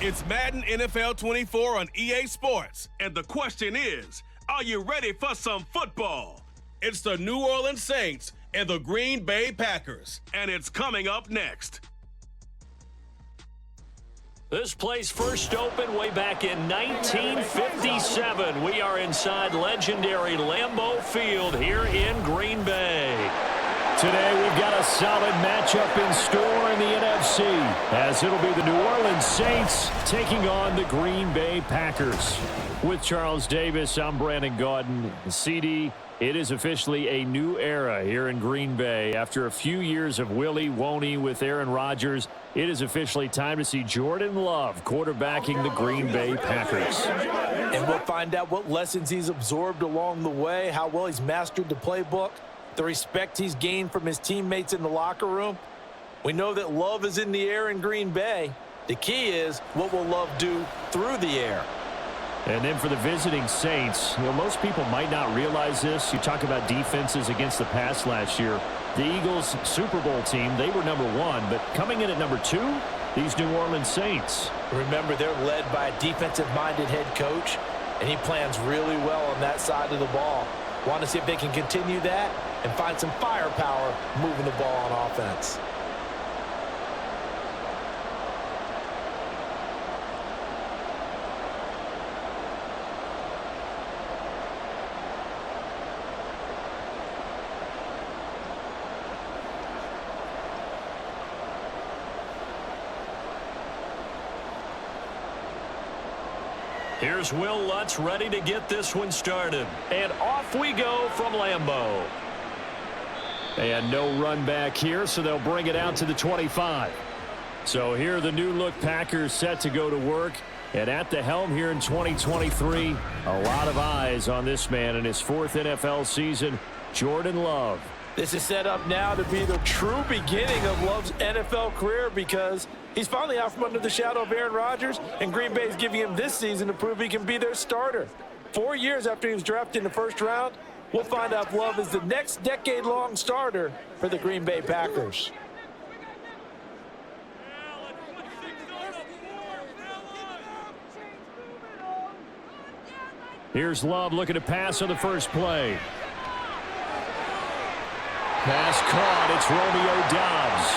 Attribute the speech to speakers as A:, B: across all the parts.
A: It's Madden NFL 24 on EA Sports. And the question is, are you ready for some football? It's the New Orleans Saints and the Green Bay Packers. And it's coming up next.
B: This place first opened way back in 1957. We are inside legendary Lambeau Field here in Green Bay. Today we've got a solid matchup in store in the NFC, as it'll be the New Orleans Saints taking on the Green Bay Packers. With Charles Davis, I'm Brandon Gaudin. CD, it is officially a new era here in Green Bay. After a few years of Willie Woney with Aaron Rodgers, it is officially time to see Jordan Love quarterbacking the Green Bay Packers.
C: And we'll find out what lessons he's absorbed along the way, how well he's mastered the playbook, the respect he's gained from his teammates in the locker room. We know that Love is in the air in Green Bay. The key is, what will Love do through the air?
B: And then for the visiting Saints, most people might not realize this. You talk about defenses against the pass last year. The Eagles' Super Bowl team, they were number 1, but coming in at number 2, these New Orleans Saints.
C: Remember, they're led by a defensive-minded head coach, and he plans really well on that side of the ball. Want to see if they can continue that and find some firepower moving the ball on offense.
B: Here's Will Lutz ready to get this one started. And off we go from Lambeau. And no run back here, so they'll bring it out to the 25. So here are the new-look Packers set to go to work. And at the helm here in 2023, a lot of eyes on this man in his 4th NFL season, Jordan Love.
C: This is set up now to be the true beginning of Love's NFL career, because he's finally out from under the shadow of Aaron Rodgers, and Green Bay is giving him this season to prove he can be their starter. 4 years after he was drafted in the first round, we'll find out if Love is the next decade-long starter for the Green Bay Packers.
B: Here's Love looking to pass on the first play. Pass caught. It's Romeo Doubs.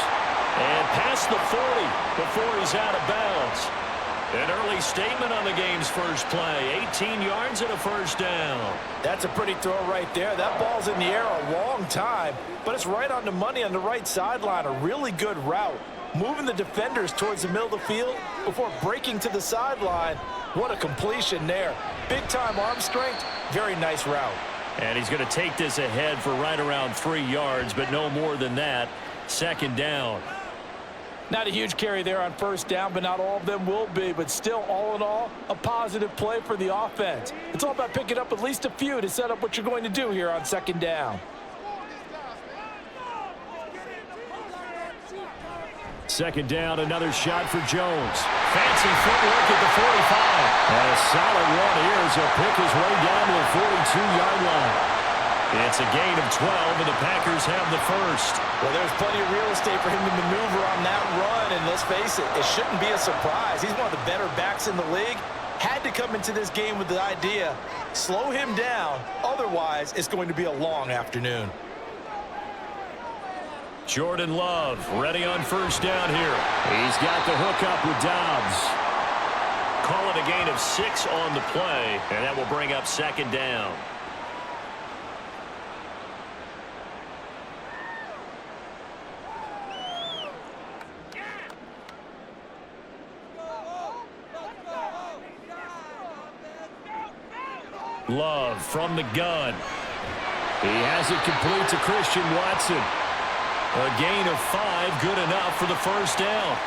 B: And past the 40 before he's out of bounds. An early statement on the game's first play. 18 yards and a first down.
C: That's a pretty throw right there. That ball's in the air a long time, but it's right on the money on the right sideline. A really good route. Moving the defenders towards the middle of the field before breaking to the sideline. What a completion there. Big-time arm strength. Very nice route.
B: And he's going to take this ahead for right around 3 yards, but no more than that. Second down.
C: Not a huge carry there on first down, but not all of them will be. But still, all in all, a positive play for the offense. It's all about picking up at least a few to set up what you're going to do here on second down.
B: Second down, another shot for Jones. Fancy footwork at the 45. And a solid run here as he'll pick his way down to the 42-yard line. It's a gain of 12, and the Packers have the first.
C: Well, there's plenty of real estate for him to maneuver on that run, and let's face it, it shouldn't be a surprise. He's one of the better backs in the league. Had to come into this game with the idea, slow him down, otherwise it's going to be a long afternoon.
B: Jordan Love ready on first down here. He's got the hook up with Doubs. Call it a gain of 6 on the play, and that will bring up second down. Love from the gun. He has it complete to Christian Watson. A gain of 5, good enough for the first down.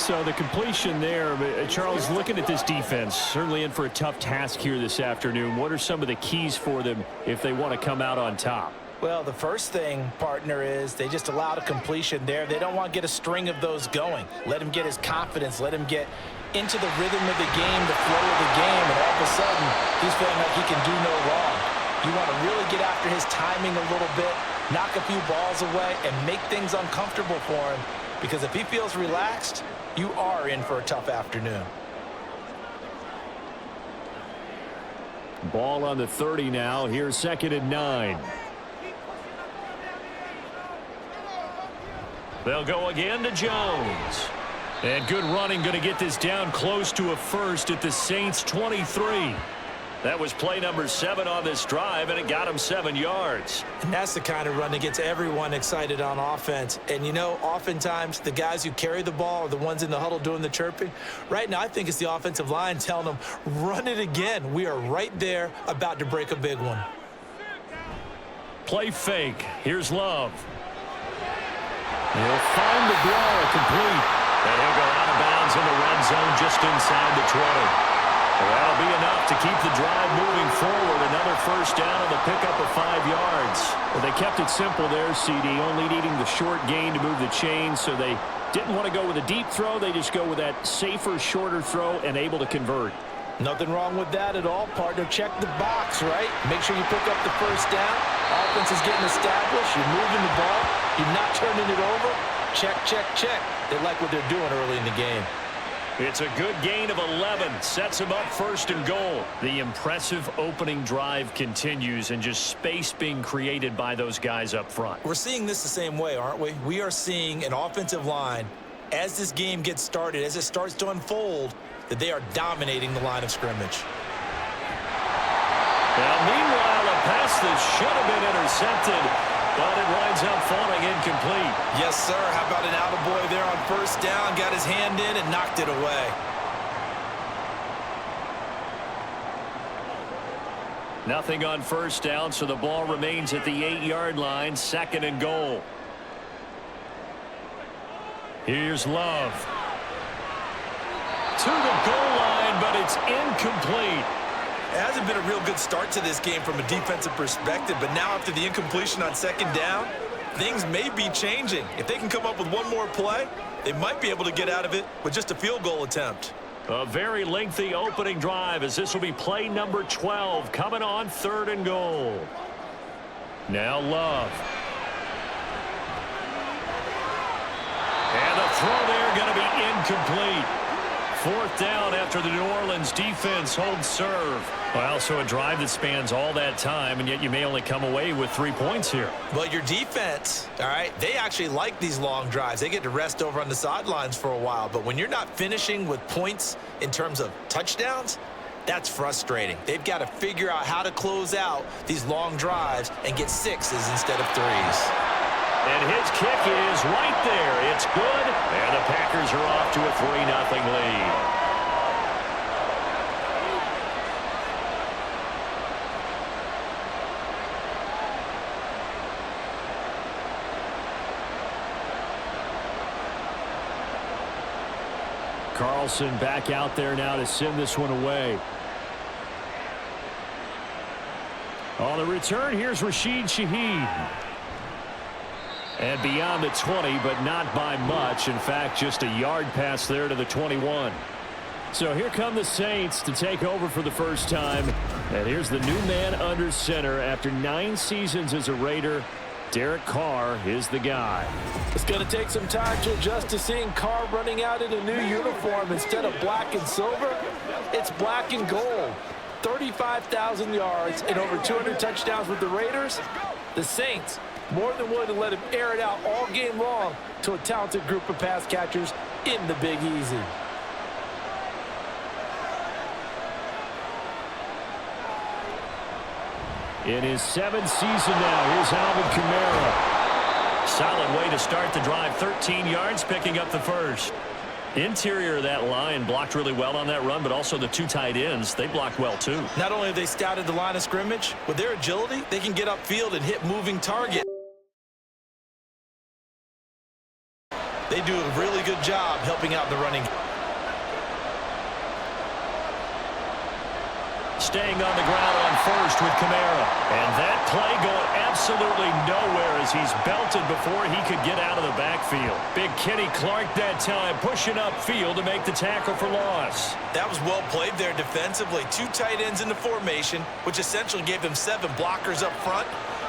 B: So the completion there, Charles, looking at this defense, certainly in for a tough task here this afternoon. What are some of the keys for them if they want to come out on top?
C: Well, the first thing, partner, is they just allowed a completion there. They don't want to get a string of those going. Let him get his confidence. Let him get into the rhythm of the game, the flow of the game, and all of a sudden, he's feeling like he can do no wrong. You want to really get after his timing a little bit, knock a few balls away, and make things uncomfortable for him. because if he feels relaxed, you are in for a tough afternoon.
B: Ball on the 30 now. Here's 2nd and 9. They'll go again to Jones. And good running, going to get this down close to a first at the Saints 23. That was play number 7 on this drive, and it got him 7 yards.
C: And that's the kind of run that gets everyone excited on offense. And, you know, oftentimes the guys who carry the ball are the ones in the huddle doing the chirping. Right now, I think it's the offensive line telling them, run it again. We are right there about to break a big one.
B: Play fake. Here's Love. He'll find the ball complete. And he'll go out of bounds in the red zone just inside the 20. Well, that'll be enough to keep the drive moving forward. Another first down on the pickup of 5 yards. Well, they kept it simple there, CD, only needing the short gain to move the chains, so they didn't want to go with a deep throw. They just go with that safer, shorter throw and able to convert.
C: Nothing wrong with that at all, partner. Check the box, right? Make sure you pick up the first down. Offense is getting established. You're moving the ball. You're not turning it over. Check, check, check. They like what they're doing early in the game.
B: It's a good gain of 11. Sets him up 1st and goal. The impressive opening drive continues, and just space being created by those guys up front.
C: We're seeing this the same way, aren't we? We are seeing an offensive line, as this game gets started, as it starts to unfold, that they are dominating the line of scrimmage.
B: Now, meanwhile, a pass that should have been intercepted, but it winds up falling incomplete.
C: Yes, sir. How about an attaboy there on first down? Got his hand in and knocked it away.
B: Nothing on first down, so the ball remains at the 8-yard line. 2nd and goal. Here's Love. To the goal line, but it's incomplete.
C: It hasn't been a real good start to this game from a defensive perspective, but now after the incompletion on 2nd down, things may be changing. If they can come up with one more play, they might be able to get out of it with just a field goal attempt.
B: A very lengthy opening drive, as this will be play number 12 coming on 3rd and goal. Now Love. And the throw there going to be incomplete. 4th down after the New Orleans defense holds serve. Well, so a drive that spans all that time, and yet you may only come away with 3 points here.
C: Well, your defense, all right, they actually like these long drives. They get to rest over on the sidelines for a while. But when you're not finishing with points in terms of touchdowns, that's frustrating. They've got to figure out how to close out these long drives and get 6s instead of 3s.
B: And his kick is right there. It's good. And the Packers are off to a 3-0 lead. Carlson back out there now to send this one away. On the return, here's Rashid Shaheed. And beyond the 20, but not by much. In fact, just a yard pass there to the 21. So here come the Saints to take over for the first time. And here's the new man under center after 9 seasons as a Raider. Derek Carr is the guy.
C: It's going to take some time to adjust to seeing Carr running out in a new uniform. Instead of black and silver, it's black and gold. 35,000 yards and over 200 touchdowns with the Raiders. The Saints more than willing to let him air it out all game long to a talented group of pass catchers in the Big Easy.
B: In his 7th season now, here's Alvin Kamara. Solid way to start the drive. 13 yards, picking up the first. Interior of that line blocked really well on that run, but also the 2 tight ends, they blocked well too.
C: Not only have they scouted the line of scrimmage, with their agility, they can get upfield and hit moving targets. They do a really good job helping out the running.
B: Staying on the ground on first with Kamara. And that play going absolutely nowhere as he's belted before he could get out of the backfield. Big Kenny Clark that time pushing upfield to make the tackle for loss.
C: That was well played there defensively. 2 tight ends in the formation, which essentially gave them 7 blockers up front.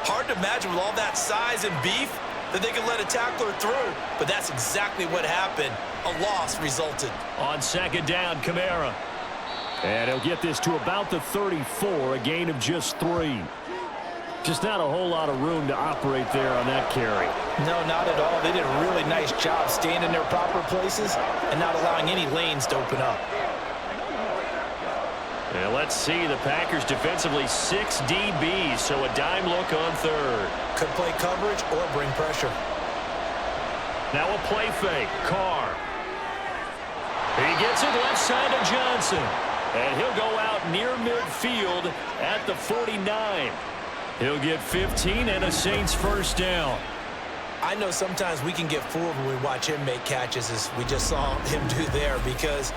C: Hard to imagine with all that size and beef that they could let a tackler through, but that's exactly what happened. A loss resulted.
B: On second down, Kamara. And he'll get this to about the 34, a gain of just 3. Just not a whole lot of room to operate there on that carry.
C: No, not at all. They did a really nice job staying in their proper places and not allowing any lanes to open up.
B: And let's see, the Packers defensively 6 DBs, so a dime look on third.
C: Could play coverage or bring pressure.
B: Now a play fake. Carr. He gets it left side to Johnson. And he'll go out near midfield at the 49. He'll get 15 and a Saints first down.
C: I know sometimes we can get fooled when we watch him make catches, as we just saw him do there, because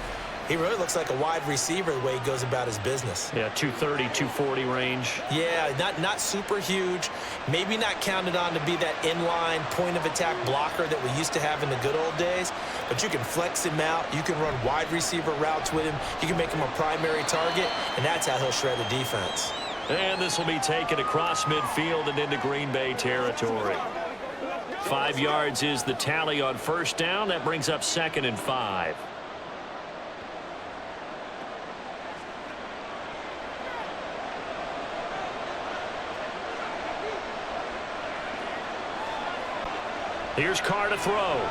C: he really looks like a wide receiver the way he goes about his business.
B: Yeah, 230, 240 range.
C: Yeah, not super huge. Maybe not counted on to be that inline point-of-attack blocker that we used to have in the good old days. But you can flex him out. You can run wide receiver routes with him. You can make him a primary target, and that's how he'll shred a defense.
B: And this will be taken across midfield and into Green Bay territory. 5 yards is the tally on first down. That brings up 2nd and 5. Here's Carr to throw.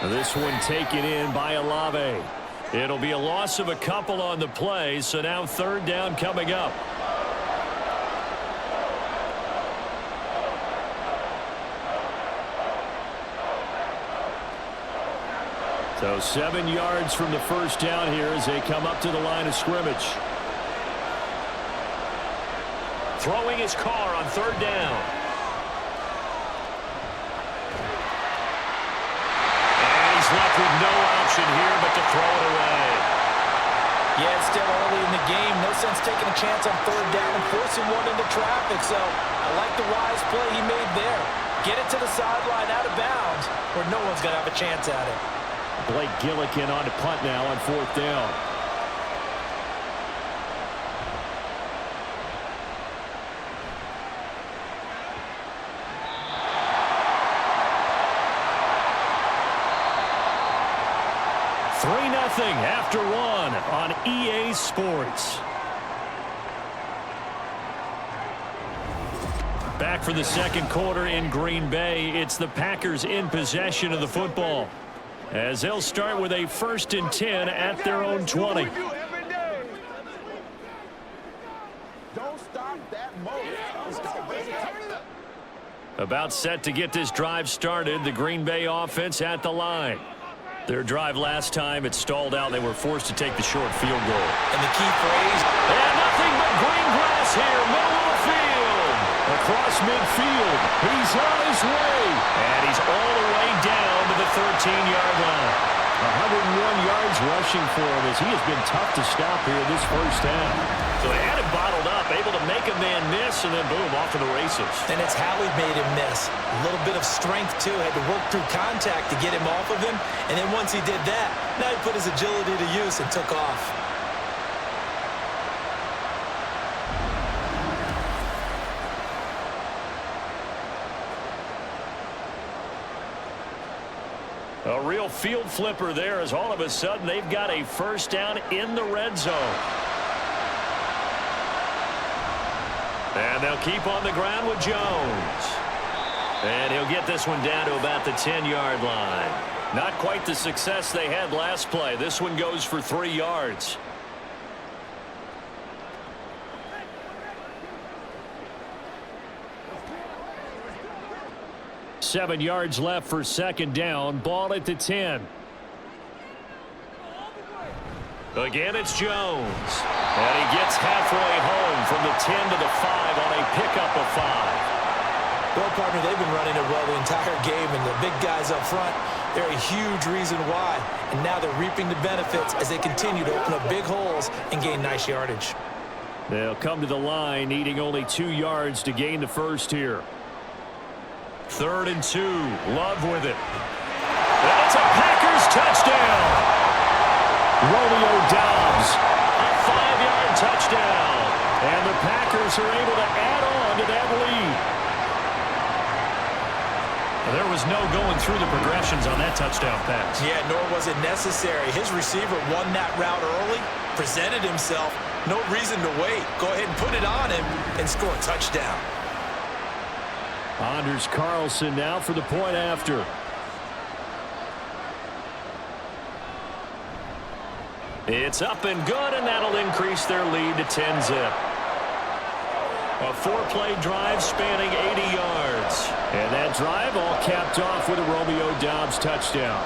B: This one taken in by Olave. It'll be a loss of a couple on the play, so now third down coming up. So 7 yards from the first down here as they come up to the line of scrimmage. Throwing his Carr on third down. Left with no option here but to throw it away.
C: Yeah, it's still early in the game. No sense taking a chance on third down and forcing one into traffic. So I like the wise play he made there. Get it to the sideline out of bounds where no one's going to have a chance at it.
B: Blake Gillikin on to punt now on fourth down. After one on EA Sports. Back for the second quarter in Green Bay. It's the Packers in possession of the football, as they'll start with a 1st and 10 at their own 20. About set to get this drive started. The Green Bay offense at the line. Their drive last time, it stalled out. They were forced to take the short field goal.
C: And the key phrase,
B: and nothing but green grass here, middle of the field. Across midfield, he's on his way. And he's all the way down to the 13-yard line. 101 yards rushing for him as he has been tough to stop here this first half. So they had him bottled up, able to make a man miss, and then boom, off to the races.
C: And it's how he made him miss. A little bit of strength, too. Had to work through contact to get him off of him. And then once he did that, now he put his agility to use and took off.
B: A real field flipper there as all of a sudden they've got a first down in the red zone. And they'll keep on the ground with Jones. And he'll get this one down to about the 10-yard line. Not quite the success they had last play. This one goes for 3 yards. Seven yards left for second down. Ball at the 10. Again, it's Jones. And he gets halfway home from the 10 to the 5 on a pickup of 5.
C: Well, partner, they've been running it well the entire game, and the big guys up front, they're a huge reason why. And now they're reaping the benefits as they continue to open up big holes and gain nice yardage.
B: They'll come to the line, needing only 2 yards to gain the first here. 3rd and 2. Love with it. And it's a Packers touchdown. Romeo Doubs, a 5-yard touchdown. And the Packers are able to add on to that lead. was no going through the progressions on that touchdown pass.
C: Yeah, nor was it necessary. His receiver won that route early, presented himself. No reason to wait. Go ahead and put it on him and score a touchdown.
B: Anders Carlson now for the point after. It's up and good, and that'll increase their lead to 10-zip. A 4-play drive spanning 80 yards. And that drive all capped off with a Romeo Doubs touchdown.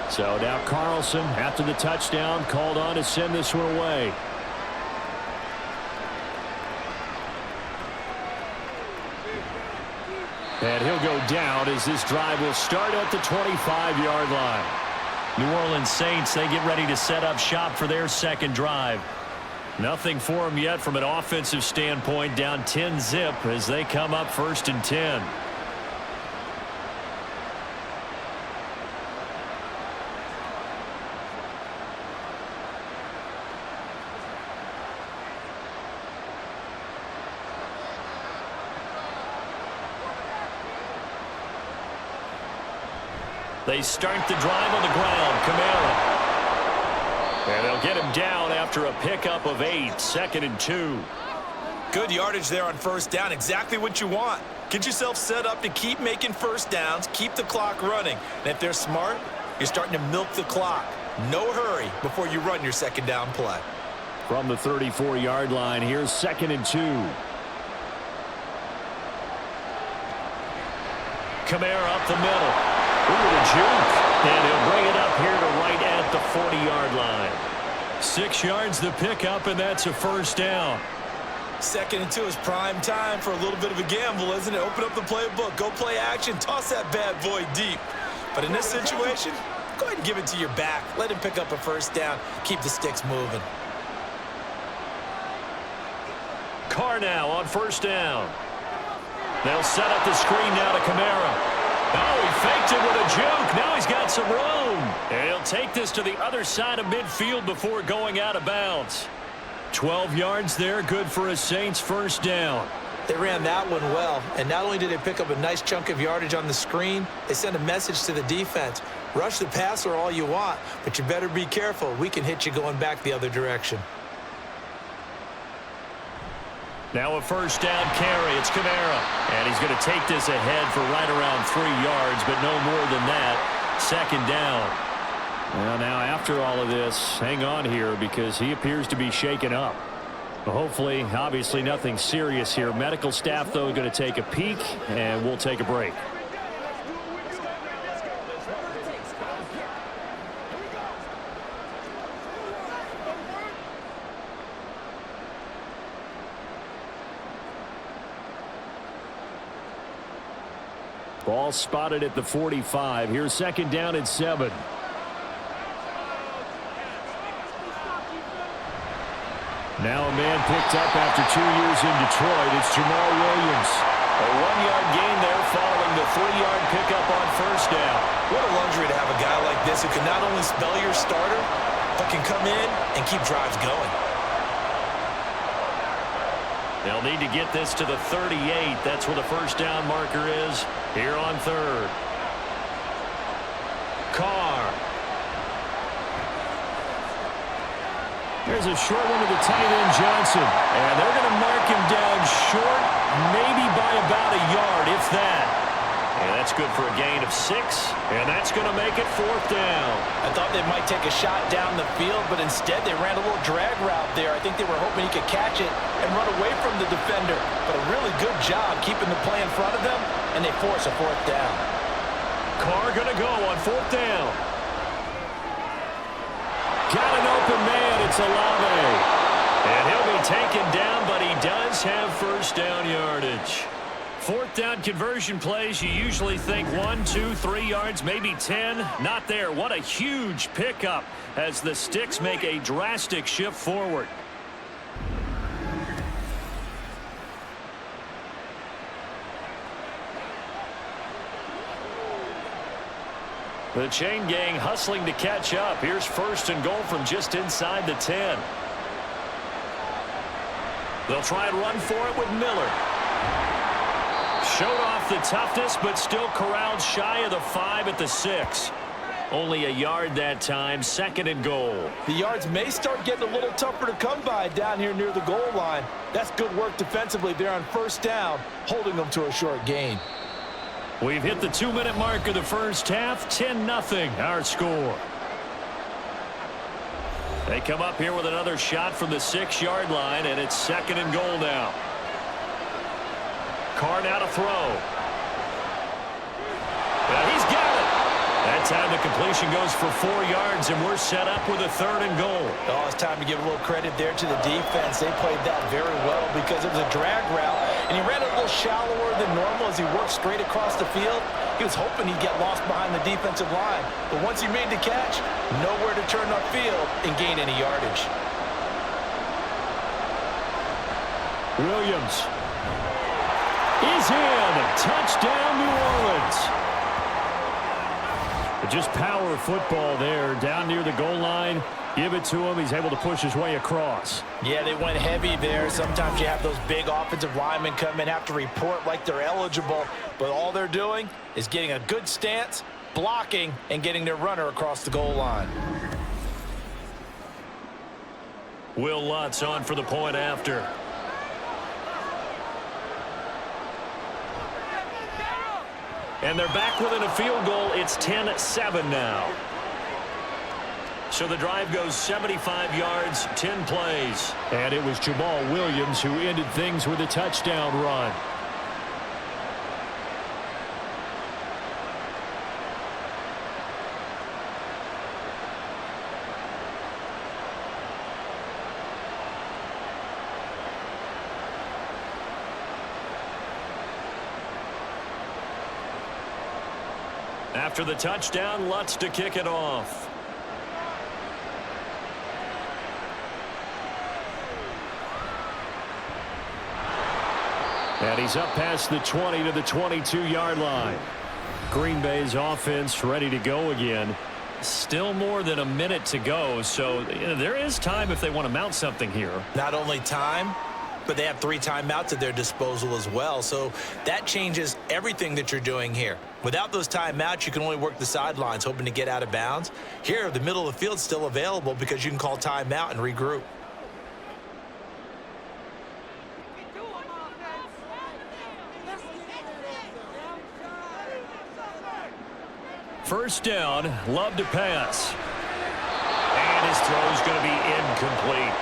B: So now Carlson, after the touchdown, called on to send this one away. And he'll go down as this drive will start at the 25-yard line. New Orleans Saints, they get ready to set up shop for their second drive. Nothing for them yet from an offensive standpoint, down 10-zip as they come up 1st and 10. They start the drive on the ground. Kamara. And they'll get him down after a pickup of 8. 2nd and 2.
C: Good yardage there on first down. Exactly what you want. Get yourself set up to keep making first downs, keep the clock running. And if they're smart, you're starting to milk the clock. No hurry before you run your second down play.
B: From the 34-yard line, here's 2nd and 2. Kamara up the middle. Ooh, the juke. And he'll bring it up here to right at the 40-yard line. 6 yards the pickup, and that's a first down.
C: 2nd and 2 is prime time for a little bit of a gamble, isn't it? Open up the playbook. Go play action. Toss that bad boy deep. But in this situation, go ahead and give it to your back. Let him pick up a first down. Keep the sticks moving.
B: Carr now on first down. They'll set up the screen now to Kamara. Oh, he faked it with a juke. Now he's got some room. And he'll take this to the other side of midfield before going out of bounds. 12 yards there, good for a Saints first down.
C: They ran that one well, and not only did they pick up a nice chunk of yardage on the screen, they sent a message to the defense. Rush the passer all you want, but you better be careful. We can hit you going back the other direction.
B: Now a first down carry. It's Kamara. And he's going to take this ahead for right around 3 yards, but no more than that. 2nd down. Well, now after all of this, hang on here because he appears to be shaken up. Hopefully, obviously nothing serious here. Medical staff, though, going to take a peek, and we'll take a break. Ball spotted at the 45. Here's 2nd down and 7. Now a man picked up after 2 years in Detroit. It's Jamal Williams. A 1-yard gain there following the 3-yard pickup on first down.
C: What a luxury to have a guy like this who can not only spell your starter, but can come in and keep drives going.
B: They'll need to get this to the 38. That's where the first down marker is here on 3rd. Carr. There's a short one to the tight end, Johnson. And they're going to mark him down short, maybe by about a yard, if that. And that's good for a gain of 6. And that's going to make it 4th down.
C: I thought they might take a shot down the field, but instead they ran a little drag route there. I think they were hoping he could catch it and run away from the defender. But a really good job keeping the play in front of them, and they force a 4th down.
B: Carr going to go on 4th down. Got an open man. It's Olave. And he'll be taken down, but he does have first down yardage. 4th down conversion plays, you usually think 1, 2, 3 yards, maybe 10. Not there. What a huge pickup as the Stix make a drastic shift forward. The chain gang hustling to catch up. Here's first and goal from just inside the 10. They'll try and run for it with Miller. Showed off the toughness, but still corralled shy of the 5 at the 6. Only a yard that time, second and goal.
C: The yards may start getting a little tougher to come by down here near the goal line. That's good work defensively there on first down, holding them to a short gain.
B: We've hit the 2-minute mark of the first half, 10-0 our score. They come up here with another shot from the 6-yard line, and it's second and goal now. Carr now to throw. Well, he's got it. That time the completion goes for 4 yards, and we're set up with a third and goal.
C: Oh, it's time to give a little credit there to the defense. They played that very well because it was a drag route, and he ran a little shallower than normal as he worked straight across the field. He was hoping he'd get lost behind the defensive line, but once he made the catch, nowhere to turn upfield and gain any yardage.
B: Williams is in. Touchdown, New Orleans. Just power football there down near the goal line. Give it to him. He's able to push his way across.
C: Yeah, they went heavy there. Sometimes you have those big offensive linemen come in, have to report like they're eligible, but all they're doing is getting a good stance, blocking, and getting their runner across the goal line.
B: Will Lutz on for the point after. And they're back within a field goal. It's 10-7 now. So the drive goes 75 yards, 10 plays. And it was Jamal Williams who ended things with a touchdown run. After the touchdown, Lutz to kick it off. And he's up past the 20 to the 22-yard line. Green Bay's offense ready to go again. Still more than a minute to go, so there is time if they want to mount something here.
C: Not only time, but they have 3 timeouts at their disposal as well, so that changes everything that you're doing here. Without those timeouts, you can only work the sidelines, hoping to get out of bounds. Here, the middle of the field's still available because you can call timeout and regroup.
B: First down, Love to pass. And his throw is going to be incomplete.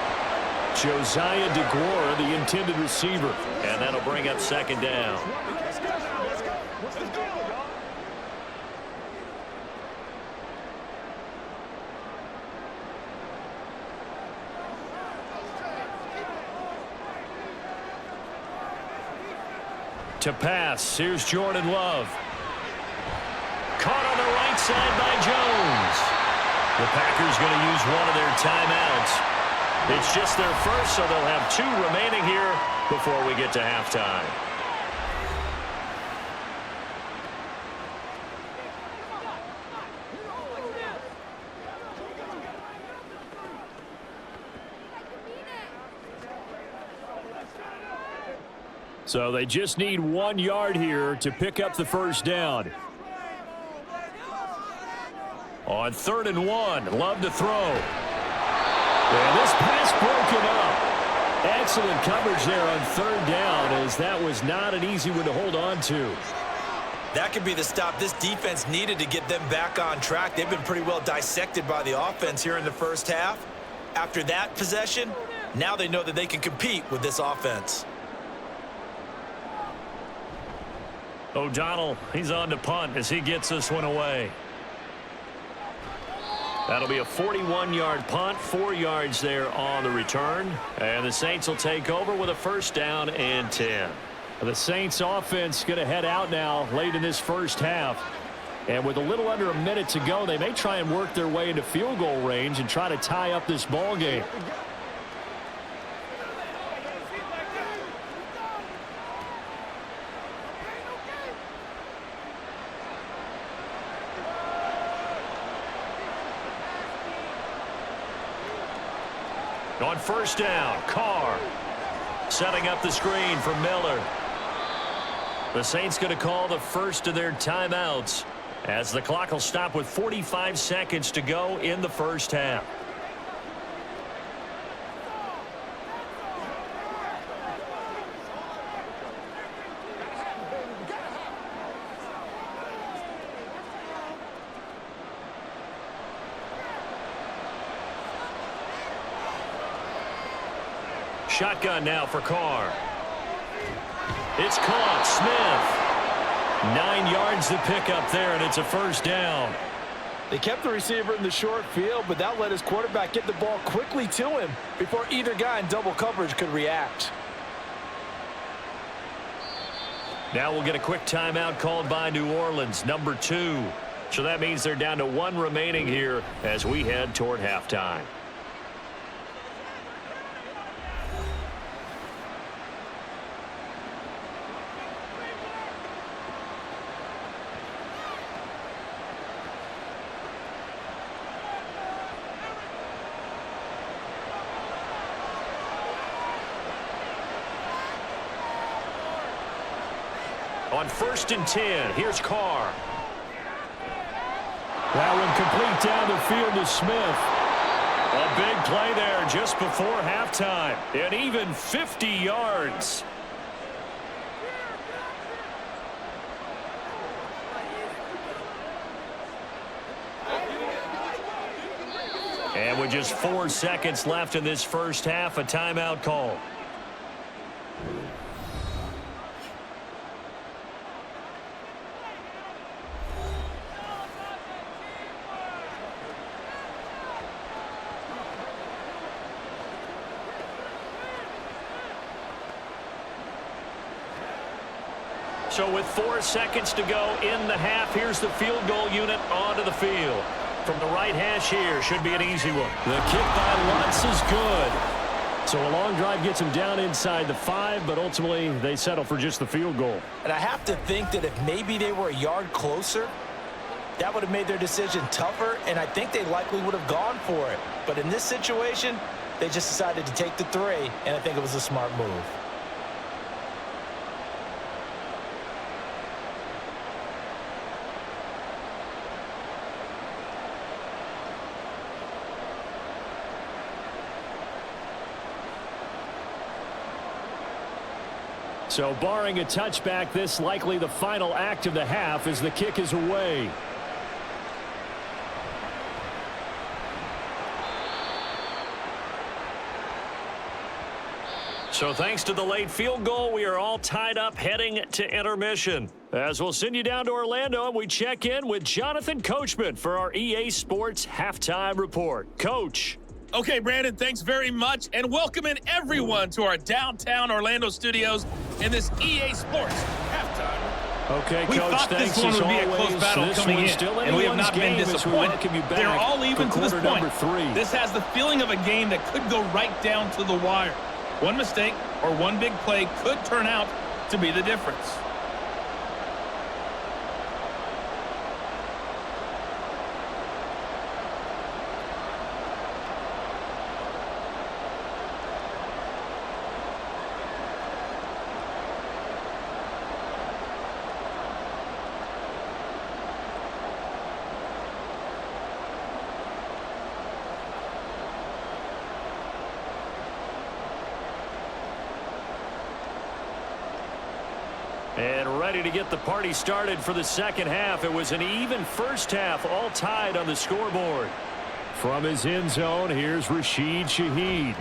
B: Josiah DeGuara, the intended receiver. And that'll bring up second down. To pass, here's Jordan Love. Caught on the right side by Jones. The Packers going to use one of their timeouts. It's just their first, so they'll have 2 remaining here before we get to halftime. So they just need 1 yard here to pick up the first down. On 3rd and 1, Love to throw. And this pass broken up. Excellent coverage there on 3rd down, as that was not an easy one to hold on to.
C: That could be the stop this defense needed to get them back on track. They've been pretty well dissected by the offense here in the first half. After that possession, now they know that they can compete with this offense.
B: O'Donnell, he's on to punt as he gets this one away. That'll be a 41-yard punt, 4 yards there on the return. And the Saints will take over with a first down and 10. The Saints offense going to head out now late in this first half. And with a little under a minute to go, they may try and work their way into field goal range and try to tie up this ball game. On first down, Carr setting up the screen for Miller. The Saints going to call the first of their timeouts as the clock will stop with 45 seconds to go in the first half. Shotgun now for Carr. It's caught. Smith. 9 yards to pick up there, and it's a first down.
C: They kept the receiver in the short field, but that let his quarterback get the ball quickly to him before either guy in double coverage could react.
B: Now we'll get a quick timeout called by New Orleans, number 2. So that means they're down to 1 remaining here as we head toward halftime. On first and 10, here's Carr.
D: That one complete down the field to Smith.
B: A big play there just before halftime. And even 50 yards. And with just 4 seconds left in this first half, a timeout call. So with 4 seconds to go in the half, here's the field goal unit onto the field. From the right hash here, should be an easy one.
D: The kick by Lutz is good. So a long drive gets them down inside the 5, but ultimately they settle for just the field goal.
C: And I have to think that if maybe they were a yard closer, that would have made their decision tougher, and I think they likely would have gone for it. But in this situation, they just decided to take the 3, and I think it was a smart move.
D: So barring a touchback, this likely the final act of the half as the kick is away.
B: So thanks to the late field goal, we are all tied up heading to intermission. As we'll send you down to Orlando, and we check in with Jonathan Coachman for our EA Sports Halftime Report. Coach.
E: Okay, Brandon, thanks very much, and welcome in everyone to our downtown Orlando studios in this EA Sports halftime.
D: Okay,
E: we
D: Coach,
E: thought
D: thanks
E: this one
D: as
E: would be
D: always.
E: a close battle
D: This
E: coming in,
D: still
E: and we have not been disappointed. They're all even to this point. This has the feeling of a game that could go right down to the wire. One mistake or one big play could turn out to be the difference.
B: And ready to get the party started for the second half. It was an even first half, all tied on the scoreboard.
D: From his end zone, here's Rashid Shaheed.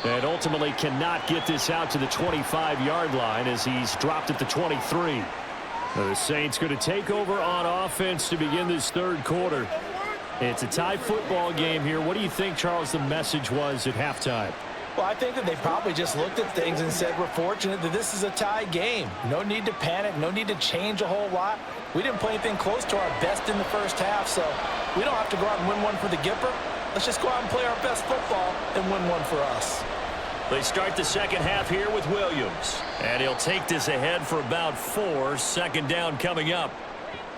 D: And ultimately cannot get this out to the 25-yard line as he's dropped at the 23. The Saints going to take over on offense to begin this third quarter. It's a tie football game here. What do you think, Charles, the message was at halftime?
C: Well, I think that they probably just looked at things and said, we're fortunate that this is a tie game. No need to panic, no need to change a whole lot. We didn't play anything close to our best in the first half, so we don't have to go out and win one for the Gipper. Let's just go out and play our best football and win one for us.
B: They start the second half here with Williams. And he'll take this ahead for about 4. Second down coming up.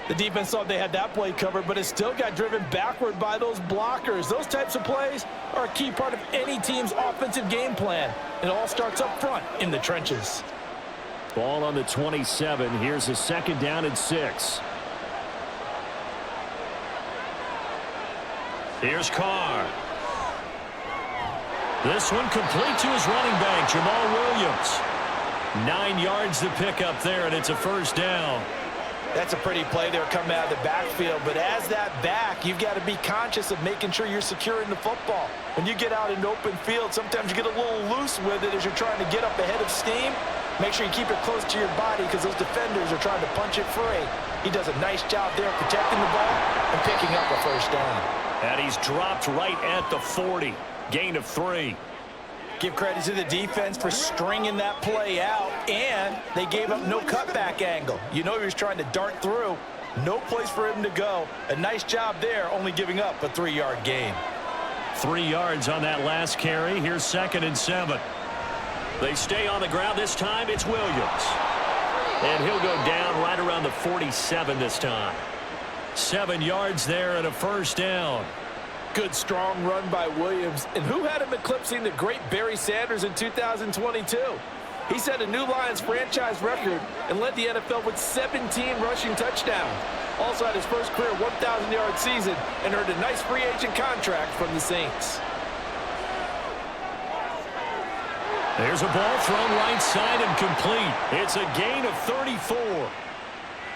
C: The defense thought they had that play covered, but it still got driven backward by those blockers. Those types of plays are a key part of any team's offensive game plan. It all starts up front in the trenches.
D: Ball on the 27. Here's a 2nd down and 6. Here's Carr. This one complete to his running back, Jamal Williams. 9 yards to pick up there, and it's a 1st down.
C: That's a pretty play there coming out of the backfield, but as that back, you've got to be conscious of making sure you're securing the football. When you get out in open field, sometimes you get a little loose with it as you're trying to get up ahead of steam. Make sure you keep it close to your body because those defenders are trying to punch it free. He does a nice job there protecting the ball and picking up a 1st down.
D: And he's dropped right at the 40. Gain of 3.
C: Give credit to the defense for stringing that play out, and they gave up no cutback angle. You know he was trying to dart through. No place for him to go. A nice job there, only giving up a 3-yard gain.
D: 3 yards on that last carry. Here's 2nd and 7. They stay on the ground this time. It's Williams. And he'll go down right around the 47 this time. 7 yards there and a 1st down.
C: Good, strong run by Williams. And who had him eclipsing the great Barry Sanders in 2022? He set a new Lions franchise record and led the NFL with 17 rushing touchdowns. Also had his first career 1,000-yard season and earned a nice free agent contract from the Saints.
D: There's a ball thrown right side and complete. It's a gain of 34.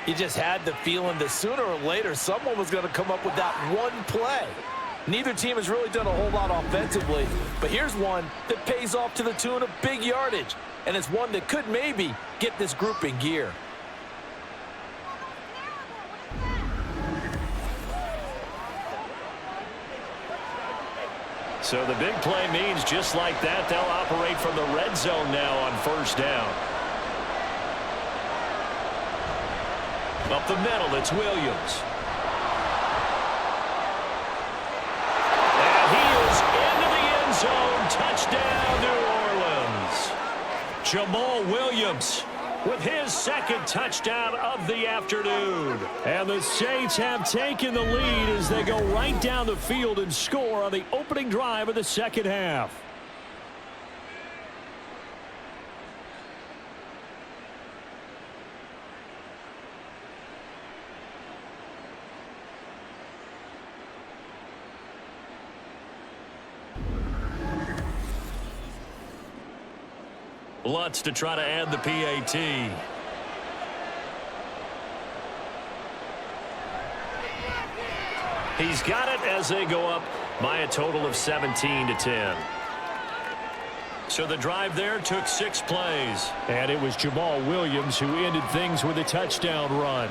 C: You just had the feeling that sooner or later someone was going to come up with that one play. Neither team has really done a whole lot offensively, but here's one that pays off to the tune of big yardage, and it's one that could maybe get this group in gear.
D: So the big play means just like that, they'll operate from the red zone now on 1st down. Up the middle, it's Williams. Zone, touchdown, New Orleans. Jamal Williams with his 2nd touchdown of the afternoon. And the Saints have taken the lead as they go right down the field and score on the opening drive of the 2nd half. Lutz to try to add the PAT. He's got it as they go up by a total of 17-10. So the drive there took 6 plays. And it was Jamal Williams who ended things with a touchdown run.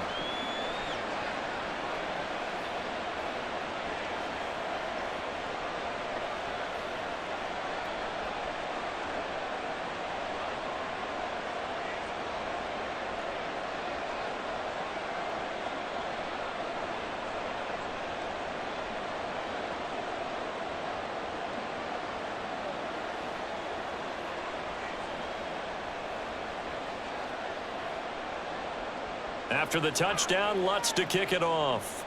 D: After the touchdown, Lutz to kick it off.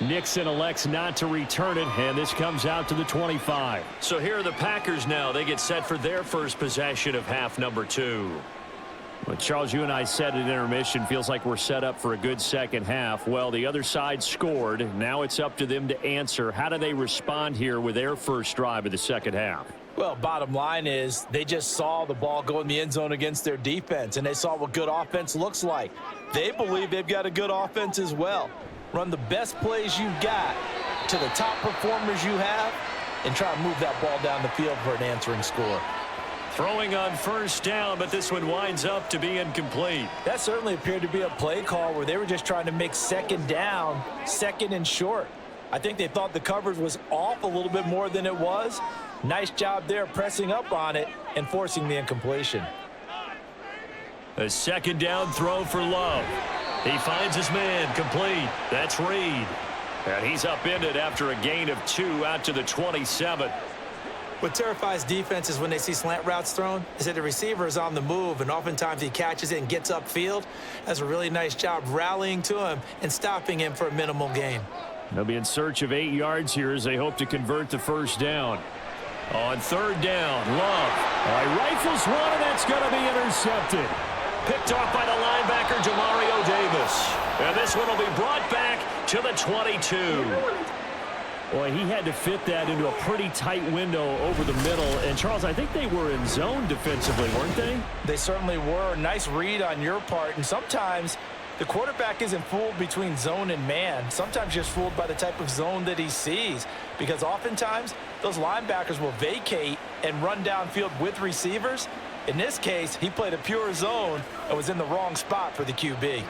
D: Nixon elects not to return it, and this comes out to the 25. So here are the Packers now. They get set for their first possession of half number 2. Well, Charles, you and I said at intermission, feels like we're set up for a good second half. Well, the other side scored. Now it's up to them to answer. How do they respond here with their first drive of the second half?
C: Well, bottom line is they just saw the ball go in the end zone against their defense, and they saw what good offense looks like. They believe they've got a good offense as well. Run the best plays you've got to the top performers you have and try to move that ball down the field for an answering score.
D: Throwing on 1st down, but this one winds up to be incomplete.
C: That certainly appeared to be a play call where they were just trying to make 2nd down, 2nd and short. I think they thought the coverage was off a little bit more than it was. Nice job there pressing up on it and forcing the incompletion.
D: A 2nd down throw for Love. He finds his man, complete. That's Reed. And he's upended after a gain of 2 out to the 27.
C: What terrifies defenses when they see slant routes thrown is that the receiver is on the move, and oftentimes he catches it and gets upfield. Does a really nice job rallying to him and stopping him for a minimal gain.
D: They'll be in search of 8 yards here as they hope to convert the first down. On third down, Love. Rifles one, and that's going to be intercepted. Picked off by the linebacker, Demario Davis. And this one will be brought back to the 22. Boy, he had to fit that into a pretty tight window over the middle. And, Charles, I think they were in zone defensively, weren't they?
C: They certainly were. Nice read on your part. And sometimes the quarterback isn't fooled between zone and man. Sometimes just fooled by the type of zone that he sees. Because oftentimes, those linebackers will vacate and run downfield with receivers. In this case, he played a pure zone and was in the wrong spot for the QB.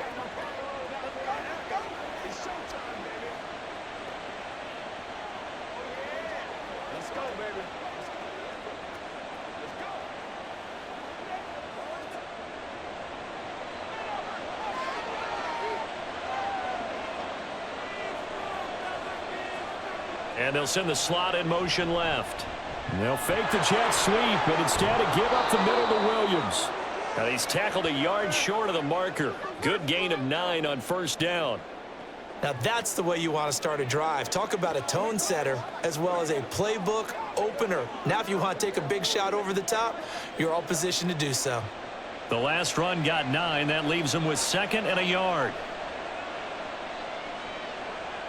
D: And they'll send the slot in motion left. And they'll fake the jet sweep, but instead give up the middle to Williams. Now he's tackled a yard short of the marker. Good gain of 9 on first down.
C: Now that's the way you want to start a drive. Talk about a tone setter as well as a playbook opener. Now if you want to take a big shot over the top, you're all positioned to do so.
D: The last run got 9. That leaves him with 2nd and a yard.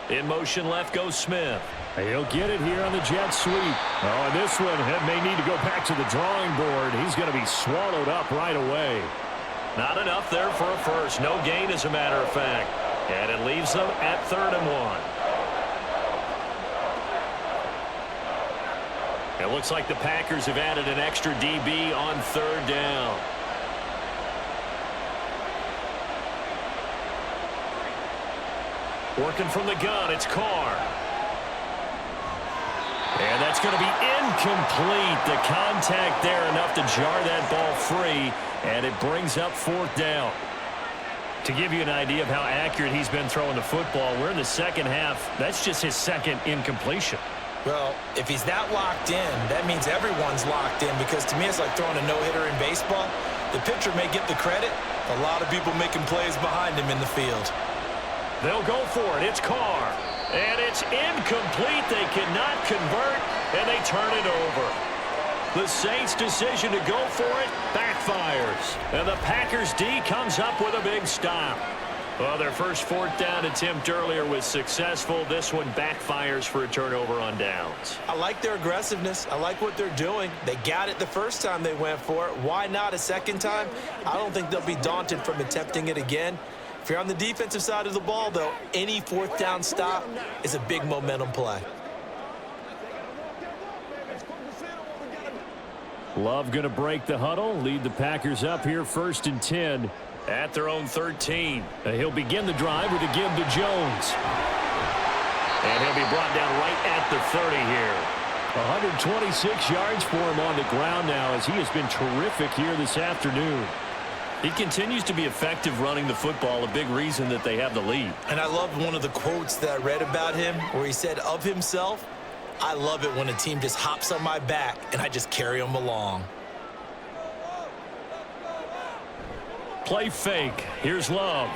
D: In motion left goes Smith. He'll get it here on the jet sweep. Oh, and this one may need to go back to the drawing board. He's going to be swallowed up right away. Not enough there for a first. No gain, as a matter of fact. And it leaves them at 3rd and 1. It looks like the Packers have added an extra DB on 3rd down. Working from the gun, it's Carr. And that's going to be incomplete. The contact there enough to jar that ball free, and it brings up 4th down. To give you an idea of how accurate he's been throwing the football, we're in the second half. That's just his 2nd incompletion.
C: Well, if he's that locked in, that means everyone's locked in, because to me it's like throwing a no-hitter in baseball. The pitcher may get the credit. A lot of people making plays behind him in the field.
D: They'll go for it. It's Carr. And it's incomplete. They cannot convert, and they turn it over. The Saints' decision to go for it backfires. And the Packers' D comes up with a big stop. Well, their first 4th down attempt earlier was successful. This one backfires for a turnover on downs.
C: I like their aggressiveness. I like what they're doing. They got it the first time they went for it. Why not a second time? I don't think they'll be daunted from attempting it again. If you're on the defensive side of the ball, though, any 4th down stop is a big momentum play.
D: Love going to break the huddle, lead the Packers up here 1st and 10 at their own 13. He'll begin the drive with a give to Jones. And he'll be brought down right at the 30 here. 126 yards for him on the ground now, as he has been terrific here this afternoon. He continues to be effective running the football, a big reason that they have the lead.
C: And I love one of the quotes that I read about him where he said of himself, "I love it when a team just hops on my back and I just carry them along."
D: Play fake. Here's Love.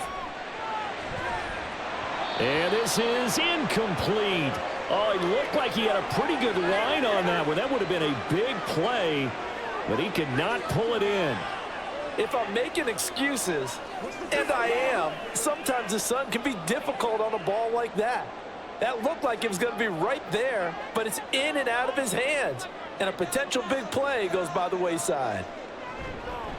D: And this is incomplete. Oh, it looked like he had a pretty good line on that one. That would have been a big play, but he could not pull it in.
C: If I'm making excuses, and I am, sometimes the sun can be difficult on a ball like that. That looked like it was going to be right there, but it's in and out of his hands. And a potential big play goes by the wayside.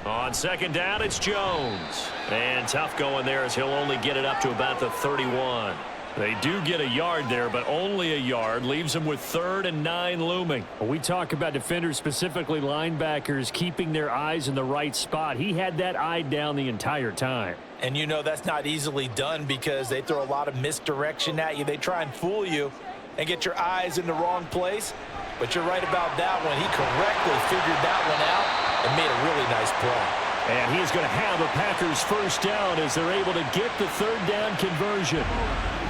D: On 2nd down, it's Jones. And tough going there as he'll only get it up to about the 31. They do get a yard there, but only a yard. Leaves them with 3rd and 9 looming. We talk about defenders, specifically linebackers, keeping their eyes in the right spot. He had that eye down the entire time.
C: And you know that's not easily done because they throw a lot of misdirection at you. They try and fool you and get your eyes in the wrong place. But you're right about that one. He correctly figured that one out and made a really nice play.
D: And he's going to have a Packers 1st down as they're able to get the 3rd down conversion.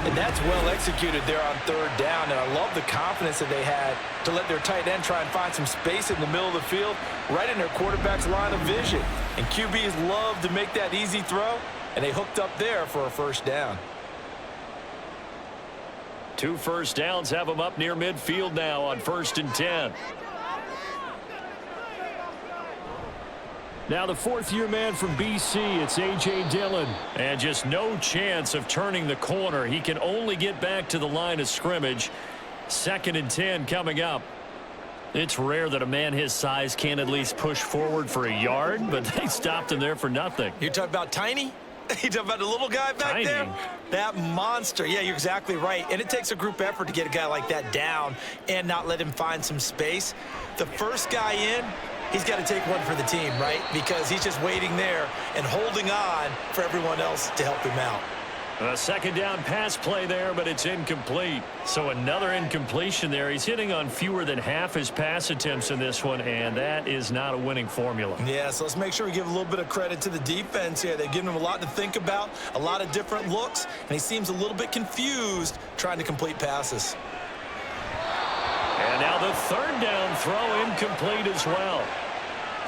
C: And that's well executed there on third down, and I love the confidence that they had to let their tight end try and find some space in the middle of the field, right in their quarterback's line of vision. And QBs love to make that easy throw, and they hooked up there for a first down.
B: 2 first downs have them up near midfield now on 1st and 10.
D: Now the fourth-year man from BC, it's A.J. Dillon.
B: And just no chance of turning the corner. He can only get back to the line of scrimmage. 2nd and 10 coming up. It's rare that a man his size can't at least push forward for a yard, but they stopped him there for nothing.
C: You're talking about tiny? You talking about the little guy back
B: Tiny.
C: there? That monster. Yeah, you're exactly right. And it takes a group effort to get a guy like that down and not let him find some space. The first guy in, he's got to take one for the team, right? Because he's just waiting there and holding on for everyone else to help him out.
B: A 2nd down pass play there, but it's incomplete. So another incompletion there. He's hitting on fewer than half his pass attempts in this one, and that is not a winning formula.
C: Yeah, so let's make sure we give a little bit of credit to the defense here. They've given him a lot to think about, a lot of different looks, and he seems a little bit confused trying to complete passes.
B: And now the 3rd down throw incomplete as well.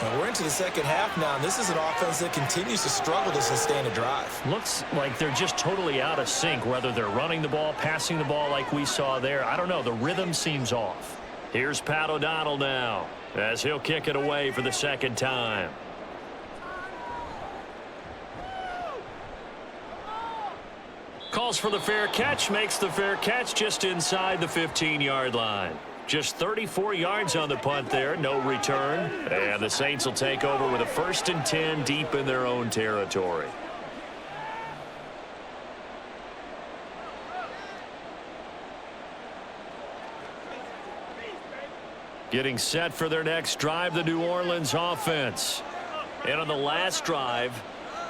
C: Well, we're into the second half now, and this is an offense that continues to struggle to sustain a drive.
B: Looks like they're just totally out of sync, whether they're running the ball, passing the ball like we saw there. I don't know. The rhythm seems off. Here's Pat O'Donnell now as he'll kick it away for the 2nd time. Calls for the fair catch, makes the fair catch just inside the 15-yard line. Just 34 yards on the punt there, no return. And the Saints will take over with a 1st and 10 deep in their own territory. Getting set for their next drive, the New Orleans offense. And on the last drive,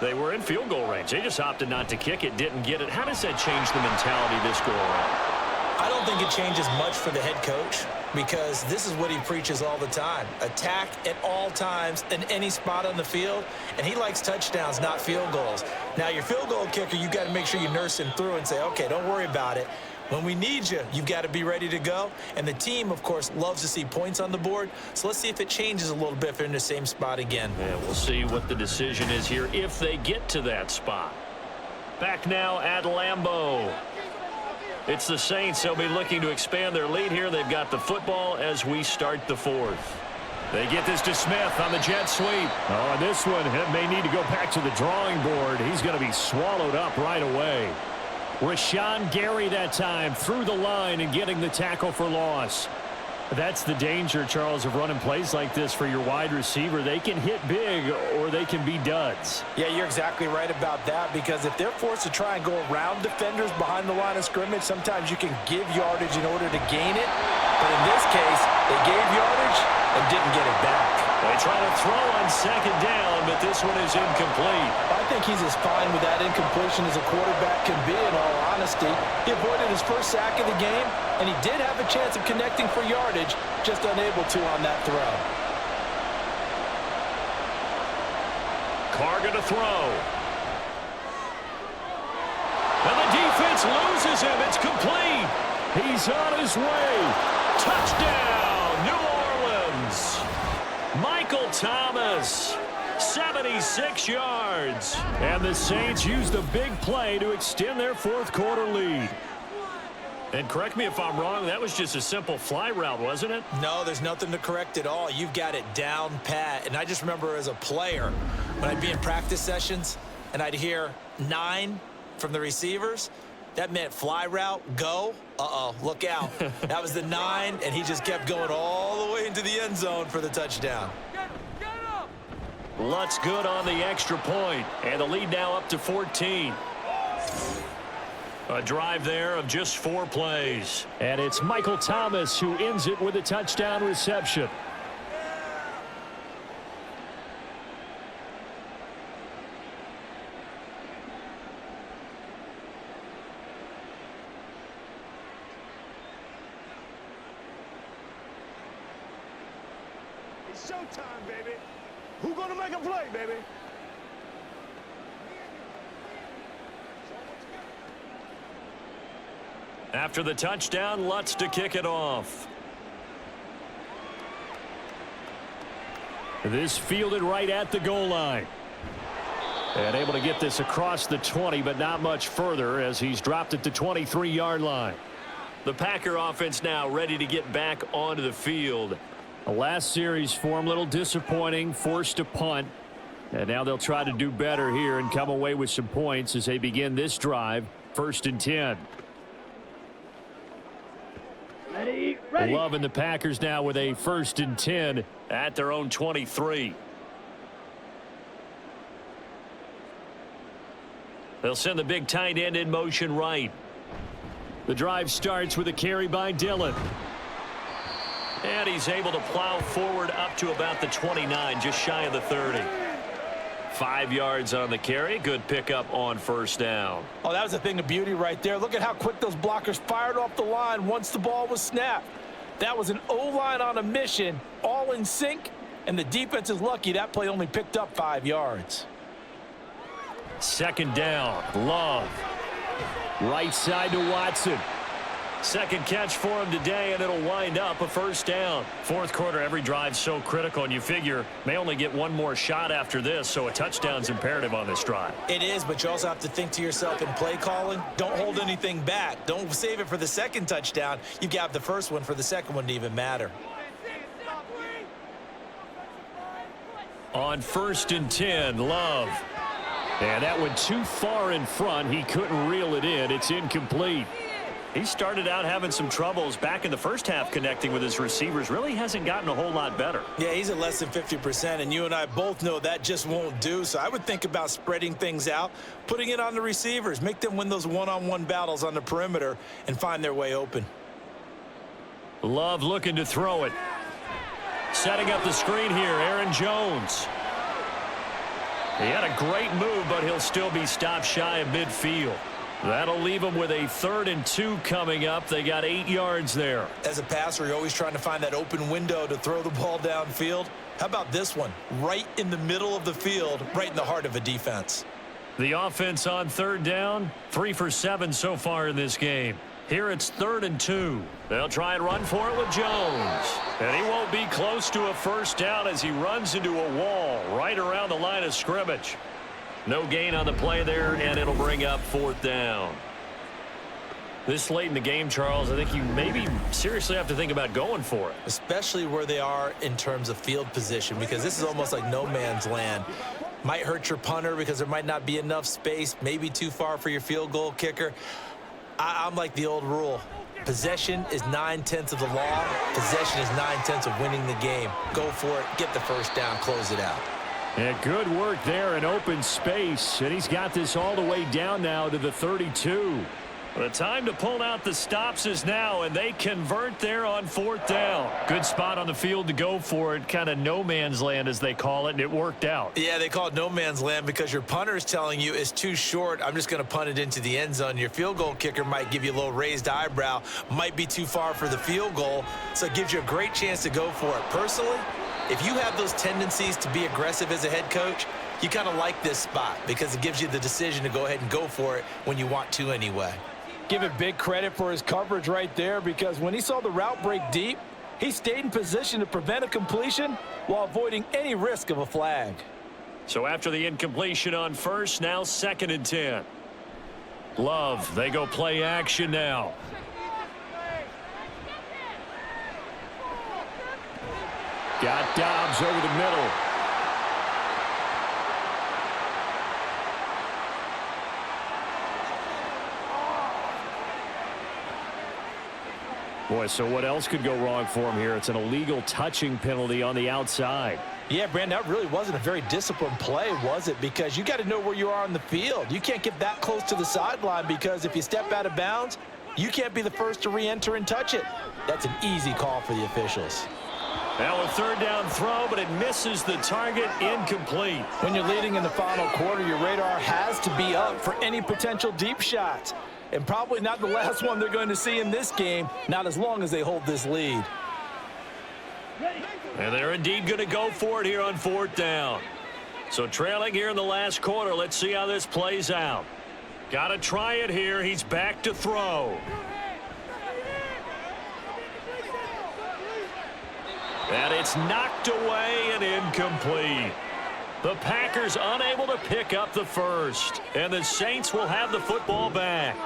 B: they were in field goal range. They just opted not to kick it, didn't get it. How does that change the mentality this go around?
C: I don't think it changes much for the head coach because this is what he preaches all the time. Attack at all times in any spot on the field, and he likes touchdowns, not field goals. Now, your field goal kicker, you got to make sure you nurse him through and say, okay, don't worry about it. When we need you, you've got to be ready to go. And the team, of course, loves to see points on the board. So let's see if it changes a little bit if they're in the same spot again.
B: Yeah, we'll see what the decision is here if they get to that spot. Back now at Lambeau. It's the Saints. They'll be looking to expand their lead here. They've got the football as we start the 4th. They get this to Smith on the jet sweep.
D: Oh, and this one may need to go back to the drawing board. He's going to be swallowed up right away. Rashawn Gary that time through the line and getting the tackle for loss. That's the danger, Charles, of running plays like this for your wide receiver. They can hit big or they can be duds.
C: Yeah, you're exactly right about that because if they're forced to try and go around defenders behind the line of scrimmage, sometimes you can give yardage in order to gain it. But in this case, they gave yardage and didn't get it back.
B: They try to throw on 2nd down, but this one is incomplete.
C: I think he's as fine with that incompletion as a quarterback can be, in all honesty. He avoided his first sack of the game, and he did have a chance of connecting for yardage, just unable to on that throw.
B: Carr gonna throw. And the defense loses him. It's complete.
D: He's on his way.
B: Touchdown, New Orleans. Michael Thomas, 76 yards.
D: And the Saints used a big play to extend their 4th quarter lead.
B: And correct me if I'm wrong, that was just a simple fly route, wasn't it?
C: No, there's nothing to correct at all. You've got it down pat. And I just remember as a player, when I'd be in practice sessions and I'd hear 9 from the receivers, that meant fly route, go. Uh-oh, look out. That was the 9, and he just kept going all the way into the end zone for the touchdown.
B: Lutz good on the extra point, and the lead now up to 14. A drive there of just 4 plays.
D: And it's Michael Thomas who ends it with a touchdown reception.
F: It's showtime, baby. Who gonna make a play, baby?
B: After the touchdown, Lutz to kick it off.
D: This fielded right at the goal line. And able to get this across the 20, but not much further as he's dropped it to 23-yard line.
B: The Packer offense now ready to get back onto the field.
D: The last series for him, a little disappointing, forced a punt. And now they'll try to do better here and come away with some points as they begin this drive, 1st and 10.
F: Ready.
D: Love and the Packers now with a 1st and 10
B: at their own 23. They'll send the big tight end in motion right.
D: The drive starts with a carry by Dillon.
B: And he's able to plow forward up to about the 29, just shy of the 30. 5 yards on the carry. Good pickup on 1st down.
C: Oh, that was a thing of beauty right there. Look at how quick those blockers fired off the line once the ball was snapped. That was an O-line on a mission, all in sync, and the defense is lucky that play only picked up 5 yards.
D: 2nd down, Love. Right side to Watson.
B: Second catch for him today, and it'll wind up a 1st down. 4th quarter, every drive's so critical, and you figure may only get one more shot after this, so a touchdown's imperative on this drive.
C: It is, but you also have to think to yourself in play calling, don't hold anything back. Don't save it for the 2nd touchdown. You got the 1st one for the 2nd one to even matter.
D: On 1st and 10, Love. And that went too far in front. He couldn't reel it in. It's incomplete.
B: He started out having some troubles back in the 1st half connecting with his receivers. Really hasn't gotten a whole lot better.
C: Yeah, he's at less than 50%, and you and I both know that just won't do. So I would think about spreading things out, putting it on the receivers, make them win those one-on-one battles on the perimeter and find their way open.
D: Love looking to throw it.
B: Setting up the screen here, Aaron Jones. He had a great move, but he'll still be stopped shy of midfield. That'll leave them with a 3rd and 2 coming up. They got 8 yards there.
C: As a passer, you're always trying to find that open window to throw the ball downfield. How about this one? Right in the middle of the field, right in the heart of a defense.
B: The offense on 3rd down, 3 for 7 so far in this game. Here it's 3rd and 2. They'll try and run for it with Jones. And he won't be close to a 1st down as he runs into a wall right around the line of scrimmage. No gain on the play there, and it'll bring up 4th down. This late in the game, Charles, I think you maybe seriously have to think about going for it.
C: Especially where they are in terms of field position, because this is almost like no man's land. Might hurt your punter because there might not be enough space, maybe too far for your field goal kicker. I'm like the old rule. Possession is 9/10 of the law. Possession is 9/10 of winning the game. Go for it, get the 1st down, close it out.
D: Yeah, good work there in open space, and he's got this all the way down now to the 32.
B: The time to pull out the stops is now, and they convert there on 4th down.
D: Good spot on the field to go for it, kind of no man's land as they call it, and it worked out.
C: Yeah, they call it no man's land because your punter is telling you it's too short. I'm just going to punt it into the end zone. Your field goal kicker might give you a little raised eyebrow, might be too far for the field goal, so it gives you a great chance to go for it. Personally, if you have those tendencies to be aggressive as a head coach, you kind of like this spot because it gives you the decision to go ahead and go for it when you want to anyway. Give it big credit for his coverage right there because when he saw the route break deep, he stayed in position to prevent a completion while avoiding any risk of a flag.
B: So after the incompletion on 1st, now 2nd and 10.
D: Love, they go play action now. Got Dobbs over the middle. Boy, so what else could go wrong for him here? It's an illegal touching penalty on the outside.
C: Yeah, Brandon, that really wasn't a very disciplined play, was it? Because you got to know where you are on the field. You can't get that close to the sideline because if you step out of bounds, you can't be the first to re-enter and touch it. That's an easy call for the officials.
B: Now a 3rd down throw, but it misses the target, incomplete.
C: When you're leading in the final quarter, your radar has to be up for any potential deep shots. And probably not the last one they're going to see in this game, not as long as they hold this lead.
B: And they're indeed going to go for it here on 4th down. So trailing here in the last quarter, let's see how this plays out. Got to try it here. He's back to throw. And it's knocked away and incomplete. The Packers unable to pick up the first. And the Saints will have the football back.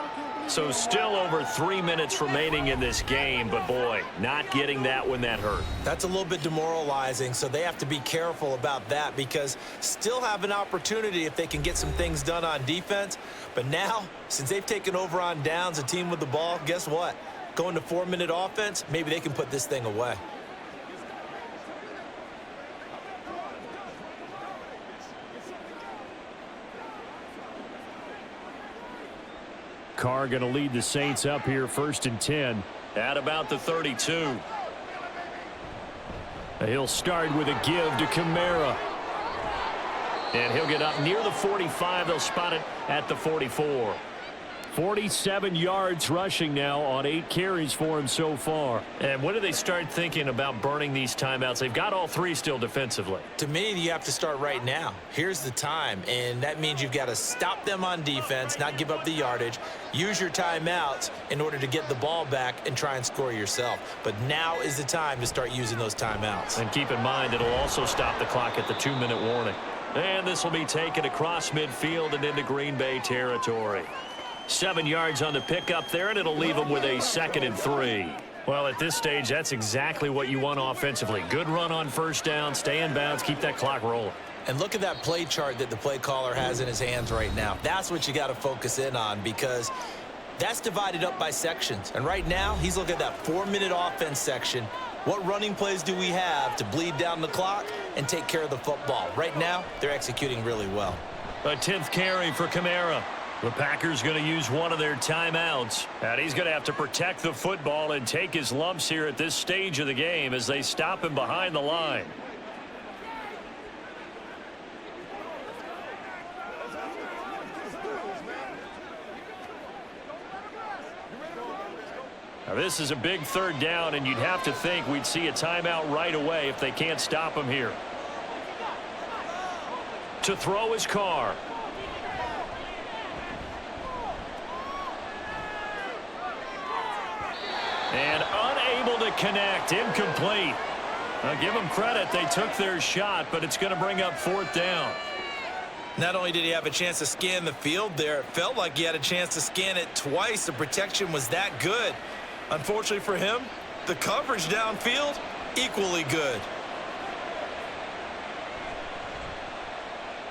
B: So still over 3 minutes remaining in this game, but boy, not getting that when that hurt.
C: That's a little bit demoralizing, so they have to be careful about that because still have an opportunity if they can get some things done on defense. But now, since they've taken over on downs, a team with the ball, guess what? Going to 4-minute offense, maybe they can put this thing away.
D: Carr going to lead the Saints up here 1st and 10.
B: At about the 32.
D: He'll start with a give to Kamara.
B: And he'll get up near the 45. They'll spot it at the 44.
D: 47 yards rushing now on 8 carries for him so far.
B: And when do they start thinking about burning these timeouts? They've got all 3 still defensively.
C: To me, you have to start right now. Here's the time, and that means you've got to stop them on defense, not give up the yardage, use your timeouts in order to get the ball back and try and score yourself. But now is the time to start using those timeouts.
B: And keep in mind, it'll also stop the clock at the 2-minute warning. And this will be taken across midfield and into Green Bay territory. 7 yards on the pickup there, and it'll leave them with a 2nd and 3. Well, at this stage, that's exactly what you want offensively. Good run on 1st down, stay in bounds, keep that clock rolling.
C: And look at that play chart that the play caller has in his hands right now. That's what you got to focus in on because that's divided up by sections. And right now, he's looking at that 4-minute offense section. What running plays do we have to bleed down the clock and take care of the football? Right now, they're executing really well.
B: A 10th carry for Kamara. The Packers going to use one of their timeouts. And he's going to have to protect the football and take his lumps here at this stage of the game as they stop him behind the line. Now this is a big 3rd down, and you'd have to think we'd see a timeout right away if they can't stop him here. To throw his Carr. And unable to connect, incomplete. Now give them credit, they took their shot, but it's going to bring up 4th down.
C: Not only did he have a chance to scan the field there, it felt like he had a chance to scan it twice. The protection was that good. Unfortunately for him, the coverage downfield, equally good.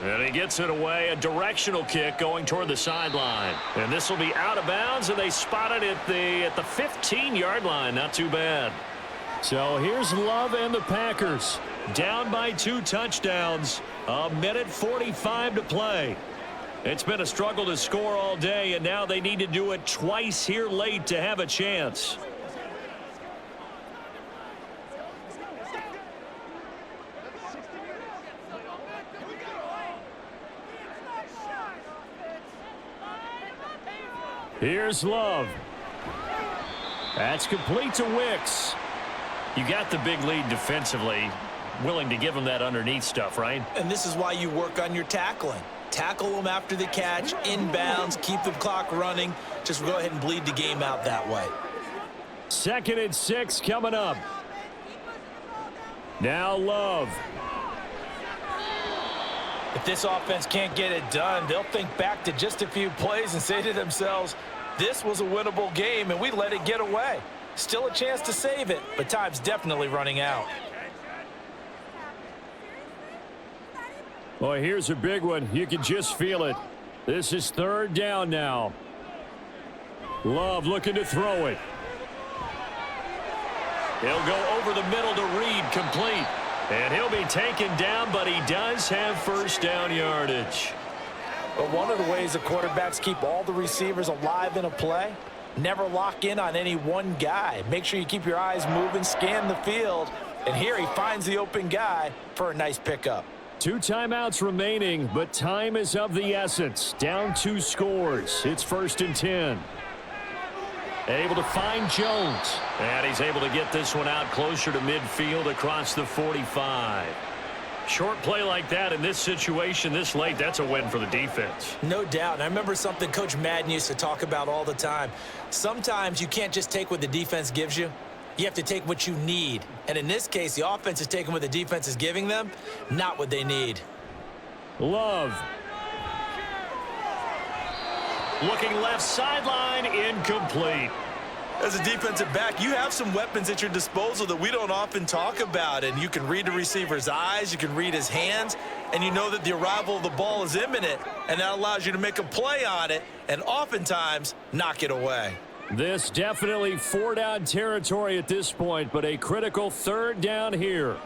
B: And he gets it away, a directional kick going toward the sideline. And this will be out of bounds, and they spot it at the 15-yard line. Not too bad.
D: So here's Love and the Packers.
B: Down by 2 touchdowns. 1:45 to play. It's been a struggle to score all day, and now they need to do it twice here late to have a chance.
D: Here's Love. That's complete to Wicks.
B: You got the big lead defensively. Willing to give them that underneath stuff, right?
C: And this is why you work on your tackling. Tackle them after the catch, inbounds, keep the clock running. Just go ahead and bleed the game out that way.
D: 2nd and 6 coming up. Now Love.
C: If this offense can't get it done, they'll think back to just a few plays and say to themselves, this was a winnable game and we let it get away. Still a chance to save it, but time's definitely running out.
D: Boy, here's a big one. You can just feel it. This is 3rd down now. Love looking to throw it.
B: He'll go over the middle to Reed, complete. And he'll be taken down, but he does have 1st down yardage.
C: But one of the ways the quarterbacks keep all the receivers alive in a play, never lock in on any one guy. Make sure you keep your eyes moving, scan the field. And here he finds the open guy for a nice pickup.
D: 2 timeouts remaining, but time is of the essence. Down 2 scores. It's 1st and 10.
B: Able to find Jones. And he's able to get this one out closer to midfield across the 45. Short play like that in this situation this late, that's a win for the defense.
C: No doubt. And I remember something Coach Madden used to talk about all the time. Sometimes you can't just take what the defense gives you. You have to take what you need. And in this case, the offense is taking what the defense is giving them, not what they need.
D: Love. Looking left sideline, incomplete.
C: As a defensive back, you have some weapons at your disposal that we don't often talk about. And you can read the receiver's eyes, you can read his hands, and you know that the arrival of the ball is imminent. And that allows you to make a play on it and oftentimes knock it away.
D: This definitely 4-down territory at this point, but a critical 3rd down here.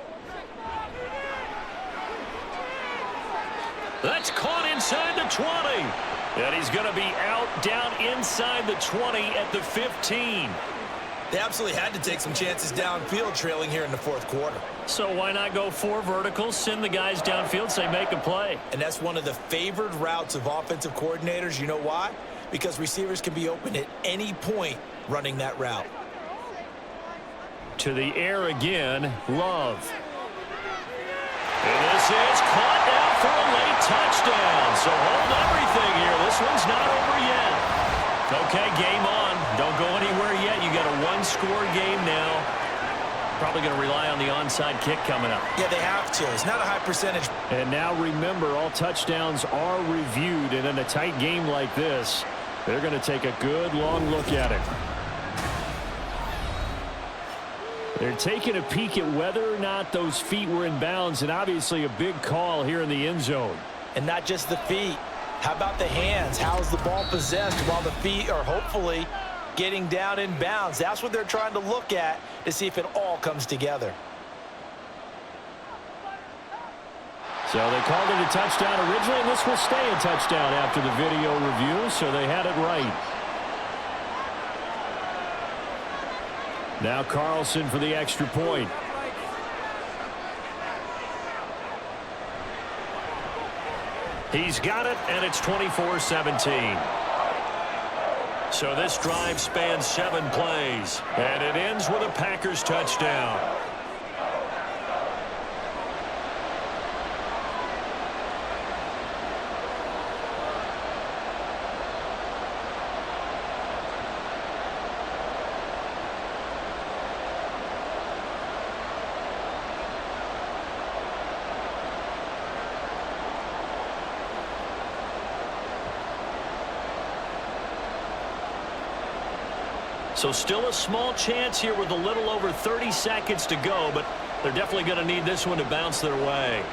D: That's caught inside the 20. And he's going to be out down inside the 20 at the 15.
C: They absolutely had to take some chances downfield trailing here in the 4th quarter.
B: So why not go 4 verticals, send the guys downfield, say make a play?
C: And that's one of the favored routes of offensive coordinators. You know why? Because receivers can be open at any point running that route.
D: To the air again, Love. And this is caught now for a late touchdown. So hold everything here. This one's not over yet. Okay, game on. Don't go anywhere yet. You got a 1-score game now. Probably going to rely on the onside kick coming up.
C: Yeah, they have to. It's not a high percentage.
D: And now remember, all touchdowns are reviewed. And in a tight game like this, they're going to take a good long look at it. They're taking a peek at whether or not those feet were in bounds, and obviously a big call here in the end zone.
C: And not just the feet. How about the hands? How is the ball possessed while the feet are hopefully getting down in bounds? That's what they're trying to look at to see if it all comes together.
D: So they called it a touchdown originally, and this will stay a touchdown after the video review, so they had it right. Now Carlson for the extra point. He's got it, and it's 24-17. So this drive spans 7 plays, and it ends with a Packers touchdown. So still a small chance here with a little over 30 seconds to go, but they're definitely going to need this one to bounce their way.